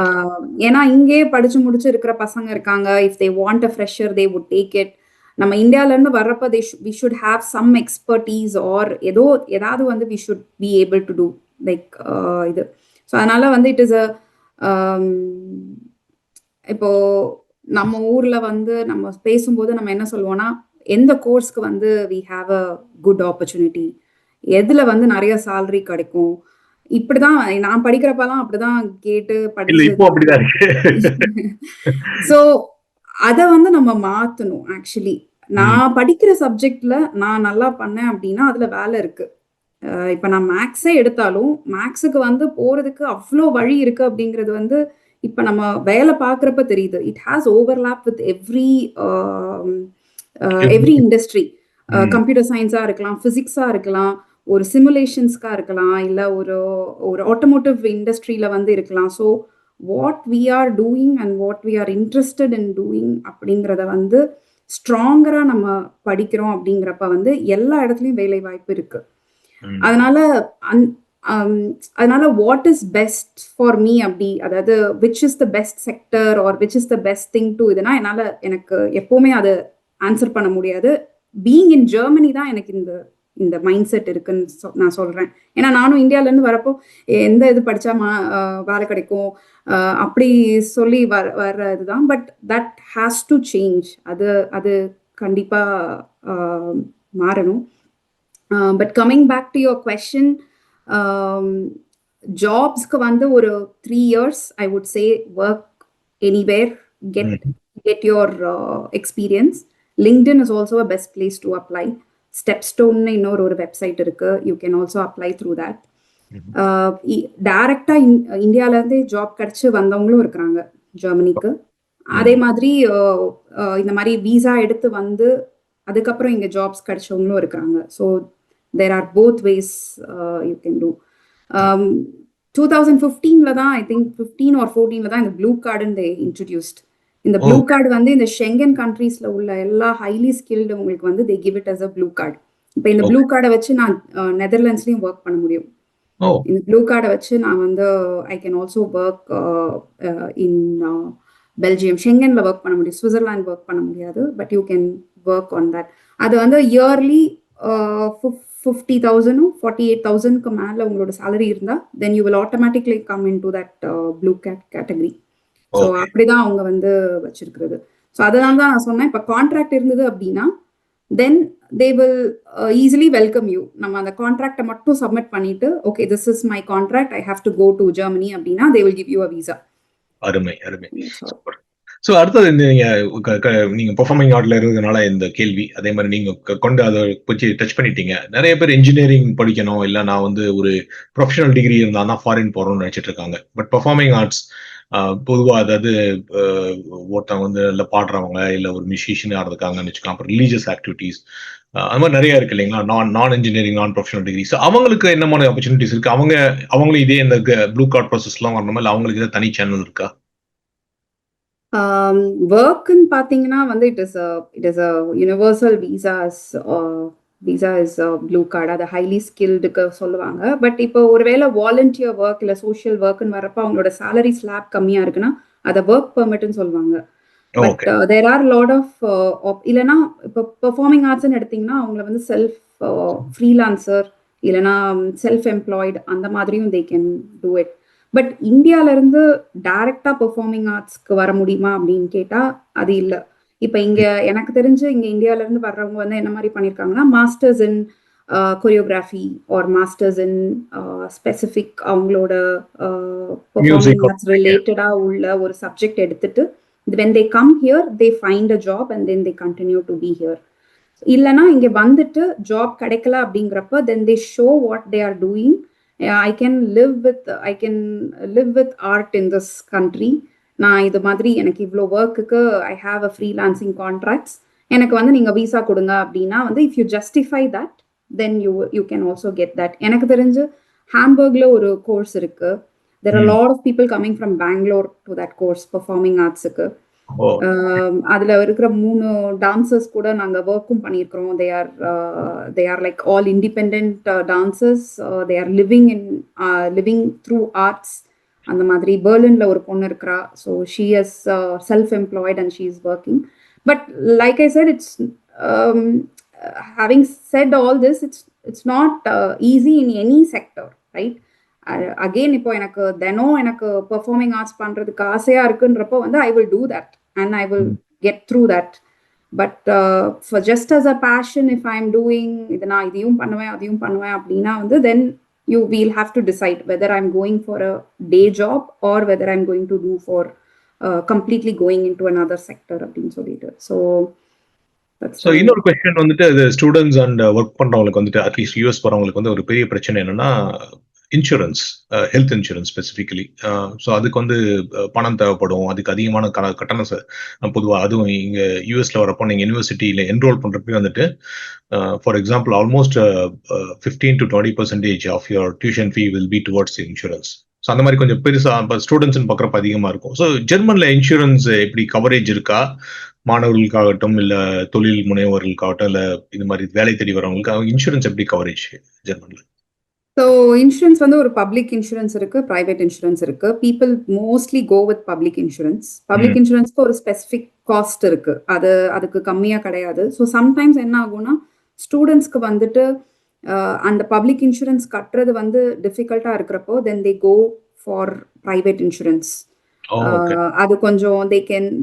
ஏன்னா இங்கே படிச்சு முடிச்சு இருக்கிற பசங்க இருக்காங்க. If they want a fresher they would take it. நம்ம இந்தியால இருந்து வர்றப்ப we should have some expertise or ஏதாவது வந்து we should be able to do like இது. ஸோ அதனால வந்து இட் இஸ் அ இப்போ நம்ம ஊர்ல வந்து நம்ம பேசும்போது நம்ம என்ன சொல்லுவோம்னா, எந்த கோர்ஸ்க்கு வந்து we have a good opportunity, எதுல வந்து நிறைய சேலரி கிடைக்கும், இப்படிதான் நான் படிக்கிறப்பெல்லாம் அப்படிதான் கேட்டு படிச்சு. ஸோ அதை வந்து நம்ம மாத்தணும். ஆக்சுவலி நான் படிக்கிற சப்ஜெக்ட்ல நான் நல்லா பண்ணேன் அப்படின்னா அதுல வேலை இருக்கு. இப்ப நான் மேக்ஸே எடுத்தாலும் மேக்ஸுக்கு வந்து போறதுக்கு அவ்வளோ வழி இருக்கு அப்படிங்கிறது வந்து இப்ப நம்ம வேலை பார்க்குறப்ப தெரியுது. It has overlap with every industry. Computer சயின்ஸா இருக்கலாம், பிசிக்ஸா இருக்கலாம், ஒரு சிமுலேஷன்ஸ்க்கா இருக்கலாம், இல்ல ஒரு ஆட்டோமோட்டிவ் இண்டஸ்ட்ரியில வந்து இருக்கலாம். So what we are doing and what we are interested in doing அப்படிங்கிறத வந்து ஸ்ட்ராங்கரா நம்ம படிக்கிறோம் அப்படிங்கிறப்ப வந்து எல்லா இடத்துலயும் வேலை வாய்ப்பு இருக்கு. அதனால what is best for me அப்படி, அதாவது which is the best sector or which is the best thing to இதுனா எனக்கு எப்பவுமே அதை ஆன்சர் பண்ண முடியாது. பீயிங் இன் ஜெர்மனி தான் எனக்கு இந்த மைண்ட் செட் இருக்குன்னு நான் சொல்றேன். ஏன்னா நானும் இந்தியால இருந்து வரப்போ எந்த இது படிச்சா வேலை கிடைக்கும் அப்படி சொல்லி வர்ற இதுதான். But that has to change. அது கண்டிப்பா மாறணும். But coming back to your question, ஜாப்ஸ்க்கு வந்து ஒரு 3 years I would say work anywhere, get your experience. LinkedIn is also a best place to apply. Stepstone இன்னொரு வெப்சைட் இருக்கு, you can also apply through that. டைரக்டா இந்தியால இருந்தே job கிடைச்சு வந்தவங்களும் இருக்கிறாங்க ஜெர்மனிக்கு. அதே மாதிரி இந்த மாதிரி விசா எடுத்து வந்து அதுக்கப்புறம் இங்க ஜாப்ஸ் கிடைச்சவங்களும் இருக்கிறாங்க. So there are both ways you can do. 2015ல தான், ஐ திங்க் 15 or 14ல தான் இந்த ப்ளூ கார்டுன்னு they introduced. இந்த ப்ளூ கார்டு வந்து இந்த ஷெங்கன் கண்ட்ரீஸ்ல உள்ள எல்லா ஹைலி ஸ்கில்டு உங்களுக்கு வந்து they give it as a blue card. இப்போ இந்த ப்ளூ கார்டை வச்சு நான் நெதர்லாண்ட்ஸ்லயும் ஒர்க் பண்ண முடியும். இந்த ப்ளூ கார்டை வச்சு நான் வந்து I can also work in Belgium, ஷெங்கன்ல ஒர்க் பண்ண முடியும், சுவிட்சர்லாந்து ஒர்க் பண்ண முடியாது, but you can work on that. அது வந்து இயர்லி 50,000 48,000க்கு மேல உங்களோட சேலரி இருந்தா then you will automatically come into that blue category. So அப்படிதான் அவங்க வந்து வச்சிருக்கிறது. ஸோ அதனால தான் நான் சொன்னேன், இப்போ கான்ட்ராக்ட் இருந்தது அப்படின்னா then they will easily welcome you. நம்ம அந்த கான்ட்ராக்டை மட்டும் சப்மிட் பண்ணிட்டு okay this is my contract, I have to go to Germany அப்படின்னா they will give you a visa. அருமை. ஸோ அடுத்தது நீங்க பெர்ஃபார்மிங் ஆர்ட்ல இருக்கிறதுனால இந்த கேள்வி, அதே மாதிரி நீங்க கொண்டு அதை பற்றி டச் பண்ணிட்டீங்க. நிறைய பேர் இன்ஜினியரிங் படிக்கணும், இல்லை நான் வந்து ஒரு ப்ரொஃபஷனல் டிகிரி இருந்தா தான் ஃபாரின் போறோம்னு நினைச்சிட்டு இருக்காங்க. பட் பெர்ஃபார்மிங் ஆர்ட்ஸ் பொதுவா, அதாவது ஒருத்தவங்க வந்து இல்லை பாடுறவங்க, இல்லை ஒரு மியூசிஷியன் ஆடுறதுக்காங்கன்னு வச்சுக்கலாம், அப்புறம் ரிலீஜியஸ் ஆக்டிவிட்டீஸ், அது மாதிரி நிறைய இருக்கு இல்லைங்களா, நான் இன்ஜினியரிங் நான் ப்ரொஃபஷனல் டிகிரி. ஸோ அவங்களுக்கு என்ன மாதிரி ஆப்பர்ச்சுனிட்டிஸ் இருக்கு? அவங்களும் இதே இந்த ப்ளூ கார்ட் ப்ராசஸ்லாம் வரணுமா, இல்லை அவங்களுக்கு இதை தனி சேனல் இருக்கா? ஒர்க்குன்னு பார்த்தீங்கன்னா வந்து it is a universal visa is blue card. அதை ஹைலி ஸ்கில்டுக்கு சொல்லுவாங்க. பட் இப்போ ஒருவேளை வாலண்டியர் ஒர்க் இல்லை சோஷியல் ஒர்க்குன்னு வரப்போ அவங்களோட சேலரி ஸ்லாப் கம்மியாக இருக்குன்னா அதை ஒர்க் பெர்மிட்னு சொல்லுவாங்க. But okay. There are lot of இல்லைன்னா இப்போ பெர்ஃபார்மிங் ஆர்ட்ஸ்ன்னு எடுத்தீங்கன்னா அவங்கள வந்து செல்ஃப் ஃப்ரீலான்சர் இல்லைன்னா செல்ஃப் எம்ப்ளாய்டு அந்த மாதிரியும் they can do it. But இந்தியாவிலேருந்து டைரக்டாக பெர்ஃபார்மிங் ஆர்ட்ஸ்க்கு வர முடியுமா அப்படின்னு கேட்டால் அது இல்லை. இப்போ இங்கே எனக்கு தெரிஞ்சு இங்கே இந்தியாவிலேருந்து வர்றவங்க வந்து என்ன மாதிரி பண்ணியிருக்காங்கன்னா masters in choreography or masters in specific அவங்களோட பெர்ஃபார்மிங் ஆர்ட்ஸ் ரிலேட்டடாக உள்ள ஒரு சப்ஜெக்ட் எடுத்துட்டு when they come here they find a job and then they continue to be here. இல்லனா இங்க வந்துட்டு ஜாப் கிடைக்கல அப்படிங்கறப்ப then they show what they are doing. I can live with art in this country. நான் இது மாதிரி எனக்கு இவ்வளோ ஒர்க்குக்கு I have a freelancing contracts, எனக்கு வந்து நீங்க விசா கொடுங்க அப்படின்னா வந்து if you justify that then you can also get that. எனக்கு தெரிஞ்சு ஹாம்பர்க்ல ஒரு கோர்ஸ் இருக்கு. There are a lot of people coming from Bangalore to that course, performing arts-க்கு. அதுல இருக்கிற 3 டான்சர்ஸ் கூட நாங்க ஒர்க்கும் பண்ணியிருக்கிறோம். they are like all independent dancers. They are living through arts. அந்த மாதிரி பெர்லின்ல ஒரு பொண்ணு இருக்கிறா. So she is self-employed and she is working. But like I said, it's having said all this, it's not easy in any sector, right? Again இப்போ எனக்கு தினம் எனக்கு performing arts பண்றதுக்கு ஆசையா இருக்குன்றப்போ வந்து I will do that and I will get through that. But for just as a passion if I am doing இது நான் இதையும் பண்ணுவேன் அதையும் பண்ணுவேன் அப்படின்னா வந்து then you will have to decide whether I am going for a day job or whether I am going to do for completely going in to another sector அப்படின்னு சொல்லிட்டு. ஸோ இன்னொரு கொஸ்டின் வந்துட்டு அது ஸ்டூடெண்ட்ஸ் அண்ட் ஒர்க் பண்றவங்களுக்கு வந்துட்டு at least US போறவங்களுக்கு வந்து ஒரு பெரிய பிரச்சனை என்னன்னா insurance, health insurance specifically. So அதுக்கு வந்து பணம் தேவைப்படும், அதுக்கு அதிகமான கட்டணம் பொதுவாக. அதுவும் இங்கே யூஎஸ்ல வரப்போ நீங்கள் யூனிவர்சிட்டியில் என்ரோல் பண்ணுறப்பே வந்துட்டு for example almost 15 to 20% of your tuition fee will be towards insurance. So அந்த மாதிரி கொஞ்சம் பெருசாக ஸ்டூடெண்ட்ஸ்னு பார்க்குறப்ப அதிகமாக இருக்கும். ஸோ ஜெர்மனில் இன்சூரன்ஸ் எப்படி கவரேஜ் இருக்கா? மாணவர்களுக்காகட்டும் இல்லை தொழில் முனைவர்களுக்காகட்டும் இல்லை இது மாதிரி வேலை தேடி வரவங்களுக்கு இன்சூரன்ஸ் எப்படி கவரேஜ் ஜெர்மனில்? ஸோ இன்சூரன்ஸ் வந்து ஒரு பப்ளிக் இன்சூரன்ஸ் இருக்கு, பிரைவேட் இன்சூரன்ஸ் இருக்கு. People mostly go with public insurance. Public இன்சூரன்ஸ்க்கு ஒரு ஸ்பெசிஃபிக் காஸ்ட் இருக்கு, அதுக்கு கம்மியாக கிடையாது. ஸோ சம்டைம்ஸ் என்ன ஆகும்னா ஸ்டூடெண்ட்ஸ்க்கு வந்துட்டு அந்த பப்ளிக் இன்சூரன்ஸ் கட்டுறது வந்து டிஃபிகல்ட்டா இருக்கிறப்போ then they go for private insurance. அது கொஞ்சம்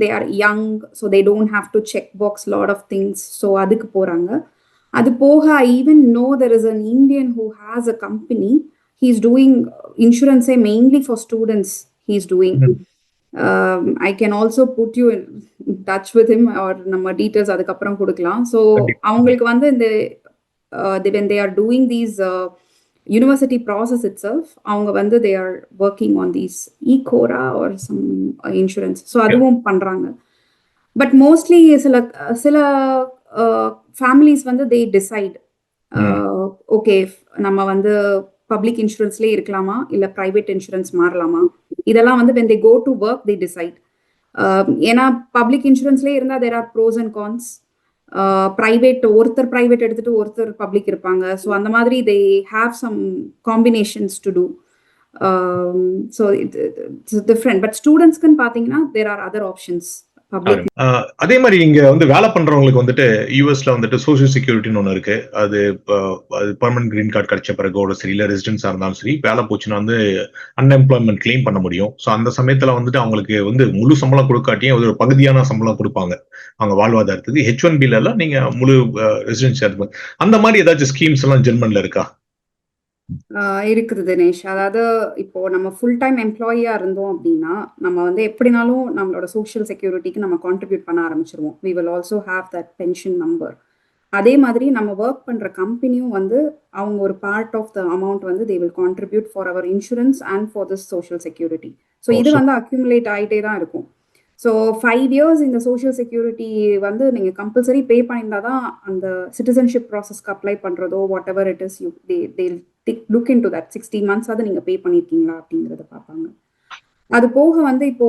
they are young, so they don't have to check box lot of things. So அதுக்கு போறாங்க. அது போக I even know there is an Indian who has a company. He's doing insurance mainly for students. He's doing. I can also put you in touch with him or நம்ம details அதுக்கப்புறம் கொடுக்கலாம். So அவங்களுக்கு வந்து இந்த when they are doing these university process itself, அவங்க வந்து they are working on these eCora or some insurance. So அதுவும் பண்றாங்க. பட் மோஸ்ட்லி சில ஃபேமிலிஸ் வந்து தே டிசைட் ஓகே நம்ம வந்து பப்ளிக் இன்சூரன்ஸ்லேயே இருக்கலாமா இல்லை ப்ரைவேட் இன்சூரன்ஸ் மாறலாமா, இதெல்லாம் வந்து when they go to work they decide. ஏன்னா பப்ளிக் இன்சூரன்ஸ்லேயே இருந்தால் there are pros and cons. Private ஒருத்தர் ப்ரைவேட் எடுத்துட்டு ஒருத்தர் பப்ளிக் இருப்பாங்க. ஸோ அந்த மாதிரி they have some combinations to do. So it's different. But ஸ்டூடெண்ட்ஸ்க்குன்னு பார்த்தீங்கன்னா there are other options. அதே மாதிரி இங்க வந்து வேலை பண்றவங்களுக்கு வந்துட்டு யூஎஸ்ல வந்துட்டு சோசியல் செக்யூரிட்டின்னு ஒண்ணு இருக்கு. அது பெர்மனன்ட் கிரீன் கார்டு கிடைச்ச பிறகு சரி இல்ல ரெசிடென்ஸா இருந்தாலும் சரி வேலை போச்சுன்னா வந்து அன்எம்ப்ளாய்மெண்ட் கிளைம் பண்ண முடியும். ஸோ அந்த சமயத்துல வந்துட்டு அவங்களுக்கு வந்து முழு சம்பளம் கொடுக்காட்டியும் ஒரு பகுதியான சம்பளம் கொடுப்பாங்க அவங்க வாழ்வாதாரத்துக்கு. H1B எல்லாம் நீங்க முழு ரெசிடென்சியா இருக்கும். அந்த மாதிரி ஏதாச்சும் ஸ்கீம்ஸ் எல்லாம் ஜெர்மன்ல இருக்கா? இருக்குது தினேஷ். அதாவது இப்போ நம்ம ஃபுல் டைம் எம்ப்ளாயியா இருந்தோம் அப்படின்னா நம்ம வந்து எப்படினாலும் நம்மளோட சோஷியல் செக்யூரிட்டிக்கு நம்ம கான்ட்ரிபியூட் பண்ண ஆரம்பிச்சிருவோம். We will also have that pension number. அதே மாதிரி நம்ம ஒர்க் பண்ற கம்பெனியும் வந்து அவங்க ஒரு பார்ட் ஆஃப் த அமௌண்ட் வந்து they will contribute for our insurance and for this social security. So இது வந்து அக்யூமுலேட் ஆகிட்டே தான் இருக்கும். ஸோ 5 years இந்த சோஷியல் செக்யூரிட்டி வந்து நீங்கள் கம்பல்சரி பே பண்ணியிருந்தா தான் அந்த சிட்டிசன்ஷிப் ப்ராசஸ்க்கு அப்ளை பண்ணுறதோ whatever it is they look in to that 60 months அதை நீங்கள் பே பண்ணியிருக்கீங்களா அப்படிங்கிறத பார்ப்பாங்க. அது போக வந்து இப்போ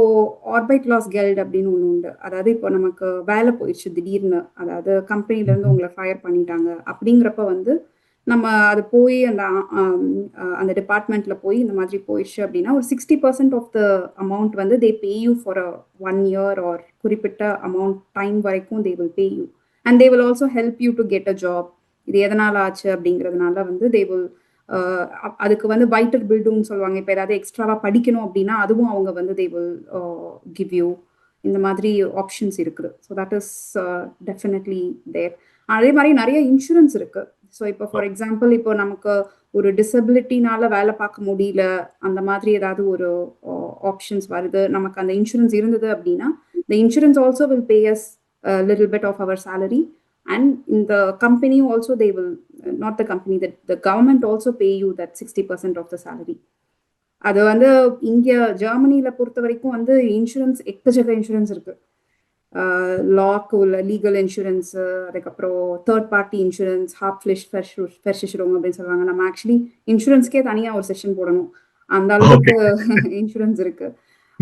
ஆர்பைட் லாஸ் கெல்ட் அப்படின்னு ஒன்று உண்டு. அதாவது இப்போ நமக்கு வேலை போயிடுச்சு திடீர்னு, அதாவது கம்பெனிலேருந்து உங்களை ஃபயர் பண்ணிட்டாங்க அப்படிங்கிறப்ப வந்து நம்ம அது போய் அந்த டிபார்ட்மெண்ட்ல போய் இந்த மாதிரி போயிடுச்சு அப்படின்னா ஒரு 60% ஆஃப் த அமௌண்ட் வந்து they pay you for 1 year or குறிப்பிட்ட அமௌண்ட் டைம் வரைக்கும் they will pay you and they will also help you to get a job. இது எதனால ஆச்சு அப்படிங்கிறதுனால வந்து தே வில் அதுக்கு வந்து வைட்டர் பில்டுன்னு சொல்லுவாங்க. இப்போ ஏதாவது எக்ஸ்ட்ராவா படிக்கணும் அப்படின்னா அதுவும் அவங்க வந்து தே வில் கிவ் யூ. இந்த மாதிரி ஆப்ஷன்ஸ் இருக்குது. ஸோ தட் இஸ் டெஃபினெட்லி தேர். அதே மாதிரி நிறைய இன்சூரன்ஸ் இருக்கு. ஸோ இப்போ ஃபார் எக்ஸாம்பிள் இப்போ நமக்கு ஒரு டிசபிலிட்டினால வேலை பார்க்க முடியல, அந்த மாதிரி ஏதாவது ஒரு ஆப்ஷன்ஸ் வருது, நமக்கு அந்த இன்சூரன்ஸ் இருந்தது அப்படின்னா the insurance also will pay as little bit of our salary. And in the company also they will, not the company, the government also pay you that 60% of the salary. அது வந்து இங்க ஜெர்மனில பொறுத்த வரைக்கும் வந்து insurance எக்கச்சக்க insurance இருக்கு. Lock உள்ள legal insurance, அதுக்கப்புறம் தேர்ட் பார்ட்டி இன்சூரன்ஸ், ஹாப்ஃபிளிஷ்ஃபெர்ஷிஷரும் அப்படின்னு சொல்லுவாங்க. நம்ம ஆக்சுவலி இன்சூரன்ஸ்க்கே தனியா ஒரு செஷன் போடணும், அந்த அளவுக்கு இன்சூரன்ஸ் இருக்கு.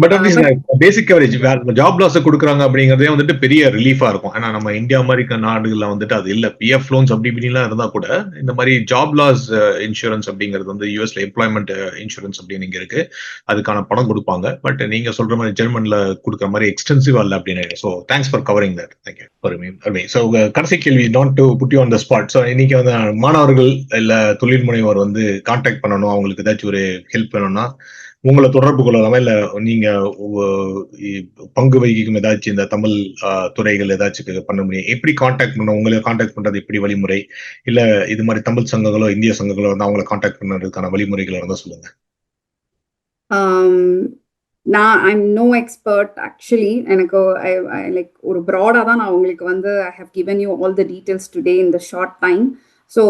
But at least basic coverage job loss கொடுக்குறாங்க அப்படிங்கறதே வந்துட்டு பெரிய ரிலீஃபா இருக்கும். ஏன்னா நம்ம இந்தியா மாதிரி நாடுகள்ல வந்துட்டு அது இல்ல. பிஎஃப் லோன்ஸ் அப்படி இப்படிலாம் இருந்தா கூட இந்த மாதிரி ஜாப் லாஸ் இன்சூரன்ஸ் அப்படிங்கிறது வந்து யூஎஸ்ல எம்ப்ளாய்மெண்ட் இன்சூரன்ஸ் அப்படின்னு இங்க இருக்கு, அதுக்கான பணம் கொடுப்பாங்க. பட் நீங்க சொல்ற மாதிரி ஜெர்மன்ல கொடுக்குற மாதிரி எக்ஸ்டென்சிவா இல்ல அப்படின்னு. So thanks for covering that. Thank you. So கடைசி கேள்வி, not to put you on the spot. So இன்னைக்கு வந்து மாணவர்கள் இல்ல தொழில் முனைவோர் வந்து கான்டாக்ட் பண்ணணும், அவங்களுக்கு ஏதாச்சும் ஒரு ஹெல்ப் வேணும்னா உங்களை தொடர்பு கொள்ளலாமா, இல்ல நீங்க பங்கு வகிக்கும் ஏதாச்சும் இந்த தமிழ் துறைகள் ஏதாச்சும் பண்ண முடியும்? எப்படி கான்டாக்ட் பண்ண, உங்களை கான்டாக்ட் பண்றது எப்படி வழிமுறை, இல்ல இது மாதிரி தமிழ் சங்கங்களோ இந்திய சங்கங்களோ வந்து அவங்களை கான்டாக்ட் பண்றதுக்கான வழிமுறைகள் இருந்தா சொல்லுங்க. நான் ஐம் நோ எக்ஸ்பர்ட் ஆக்சுவலி. எனக்கு லைக் ஒரு ப்ராடா தான் நான் உங்களுக்கு வந்து I have given you all the details today in the short time. So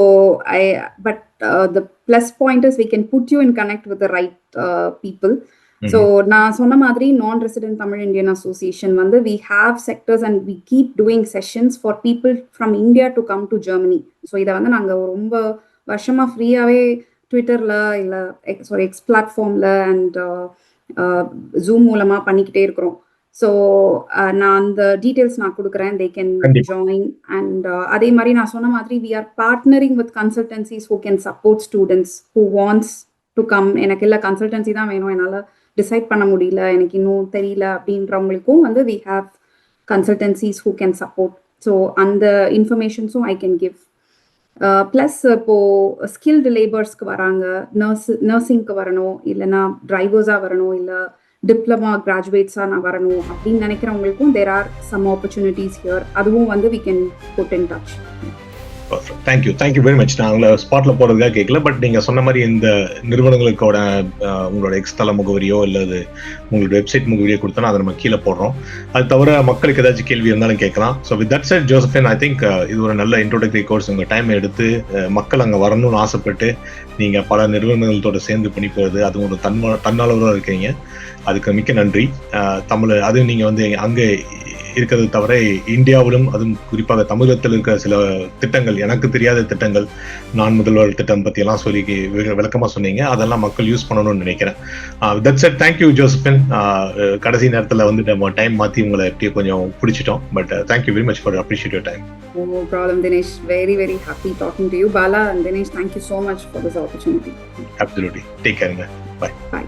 but the plus point is we can put you in connect with the right people. So நான் சொன்ன மாதிரி non-resident Tamil Indian Association வந்து we have sectors and we keep doing sessions for people from India to come to Germany. So இதை வந்து நாங்கள் ரொம்ப வருஷமா ஃப்ரீயாவே ட்விட்டர்ல இல்லை எக்ஸ் பிளாட்ஃபார்ம்ல அண்ட் ஜூம் மூலமா பண்ணிக்கிட்டே இருக்கிறோம். ஸோ நான் அந்த டீட்டெயில்ஸ் நான் கொடுக்குறேன், தே கேன் ஜாயின். அண்ட் அதே மாதிரி நான் சொன்ன மாதிரி we are partnering with consultancies who can support students who wants to come. எனக்கு இல்லை கன்சல்டன்சி தான் வேணும், என்னால் டிசைட் பண்ண முடியல, எனக்கு இன்னும் தெரியல அப்படின்றவங்களுக்கும் வந்து we have consultancies who can support. So அந்த இன்ஃபர்மேஷன்ஸும் ஐ கேன் கிவ். ப்ளஸ் இப்போது ஸ்கில்டு லேபர்ஸ்க்கு வராங்க, நர்சிங்க்கு வரணும், இல்லைன்னா டிரைவர்ஸாக வரணும், இல்லை டிப்ளமா கிராஜுவேட்ஸாக நான் வரணும் அப்படின்னு நினைக்கிறவங்களுக்கும் there are some opportunities here. அதுவும் வந்து we can put in touch. Thank you very much. நான் உங்களை ஸ்பாட்ல போறதுக்காக கேட்கல, பட் நீங்க சொன்ன மாதிரி இந்த நிறுவனங்களுக்கோட உங்களோட எக்ஸ் தள முகவரியோ இல்லது உங்களோட வெப்சைட் முகவரியோ கொடுத்தா அதை நம்ம கீழே போடுறோம். அது தவிர மக்களுக்கு ஏதாச்சும் கேள்வி இருந்தாலும் கேட்கலாம். So with that set Josephine, I think இது ஒரு நல்ல இன்ட்ரோடக்டரி கோர்ஸ். உங்க டைம் எடுத்து மக்கள் அங்கே வரணும்னு ஆசைப்பட்டு நீங்க பல நிறுவனங்களோட சேர்ந்து பண்ணி போகிறது, அது ஒரு தன்னாளராக இருக்கீங்க. அதுக்கு மிக்க நன்றி. தமிழ் அது நீங்க வந்து அங்கே இருக்கிறது தவிர இந்தியாவிலும் அதுவும் குறிப்பாக தமிழகத்தில் இருக்கிற சில திட்டங்கள், எனக்கு தெரியாத திட்டங்கள், நான் முதல்வர் திட்டம் பத்தி எல்லாம் சொல்லி விளக்கமா சொன்னீங்க. அதெல்லாம் மக்கள் யூஸ் பண்ணணும்னு நினைக்கிறேன். That's it. Thank you Josephine. கடைசி நேரத்தில் வந்து நம்ம டைம் மாற்றி உங்களை எப்படி கொஞ்சம் பிடிச்சிட்டோம். But thank you very much for appreciate your time. No problem, Dinesh. Very, very happy talking to you. Bala and Dinesh, thank you so much for this opportunity. Absolutely. Take care. Bye. Bye.